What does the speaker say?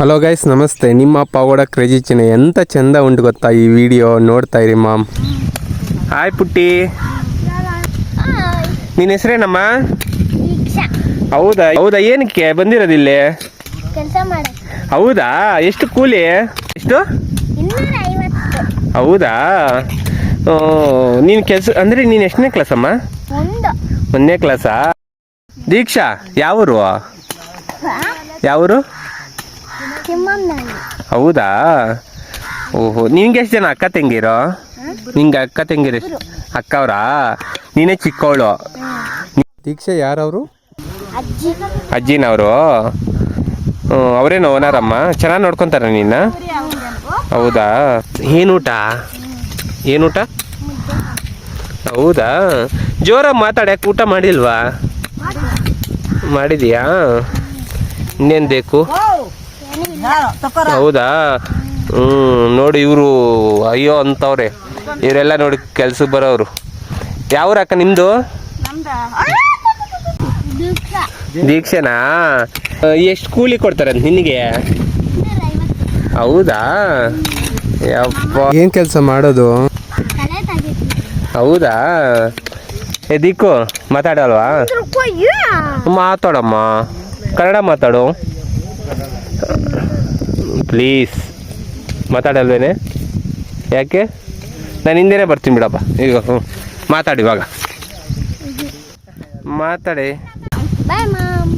Hello guys, ನಮಸ್ತೆ. ನಿಮ್ಮ pagoda crazy ಚಿನ್ನ ಎಂತ ಚಂದ ಉಂಟು ಗೊತ್ತಾ ಈ ವಿಡಿಯೋ ನೋಡ್ತಾ ಇರಿ ಮಾಮ್. ಹಾಯ್ ಪುಟ್ಟಿ, ನಿನ್ನ ಹೆಸರೇನಮ್ಮ? ಹೌದಾ ಹೌದಾ, ಏನಕ್ಕೆ ಬಂದಿರೋದಿಲ್ಲಿ? ಹೌದಾ, ಎಷ್ಟು ಕೂಲಿ? ಎಷ್ಟು? ಹೌದಾ, ನೀನು ಕೆಲಸ ಅಂದರೆ ನೀನು ಎಷ್ಟನೇ ಕ್ಲಾಸ್ ಅಮ್ಮ? 1ನೇ ಕ್ಲಾಸಾ? ದೀಕ್ಷಾ ಯಾವೂರು? ಯಾವೂರು? ಹೌದಾ, ಓಹೋ. ನಿನ್ಗೆ ಎಷ್ಟು ಜನ ಅಕ್ಕ ತಂಗಿರೋ? ನಿಂಗೆ ಅಕ್ಕ ತಂಗಿರಿ ಅಕ್ಕವ್ರಾ? ನೀನೇ ಚಿಕ್ಕವಳು. ದೀಕ್ಷಾ ಯಾರವರು? ಅಜ್ಜಿನವರು. ಅವರೇನು ಓನರಮ್ಮ? ಚೆನ್ನಾಗಿ ನೋಡ್ಕೊತಾರೆ ನಿನ್ನ? ಹೌದಾ. ಏನೂಟ? ಏನೂಟ? ಹೌದಾ, ಜೋರಾಗಿ ಮಾತಾಡ್ಯಾಕೆ? ಊಟ ಮಾಡಿಲ್ವಾ? ಮಾಡಿದೀಯಾ? ಇನ್ನೇನು ಬೇಕು? ಹೌದಾ. ನೋಡಿ ಇವರು ಅಯ್ಯೋ ಅಂತವ್ರೆ. ಇವರೆಲ್ಲ ನೋಡಿ ಕೆಲ್ಸಕ್ಕೆ ಬರೋರು. ಯಾವ್ರ ಅಕ್ಕ ನಿಮ್ದು? ದೀಕ್ಷನಾ? ಎಷ್ಟು ಕೂಲಿ ಕೊಡ್ತಾರೆ ನಿನಗೆ? ಹೌದಾ, ಯಪ್ಪ. ಏನು ಕೆಲಸ ಮಾಡೋದು? ಹೌದಾ. ದೀಕು ಮಾತಾಡಲ್ವಾ? ಮಾತಾಡಮ್ಮ, ಕನ್ನಡ ಮಾತಾಡು ಪ್ಲೀಸ್. ಮಾತಾಡಲ್ವೇನೆ? ಯಾಕೆ? ನಾನು ಹಿಂದೆನೇ ಬರ್ತೀನಿ ಬಿಡಪ್ಪ. ಈಗ ಮಾತಾಡಿ, ಇವಾಗ ಮಾತಾಡಿ. ಬಾಯ್ ಮಾಮ್.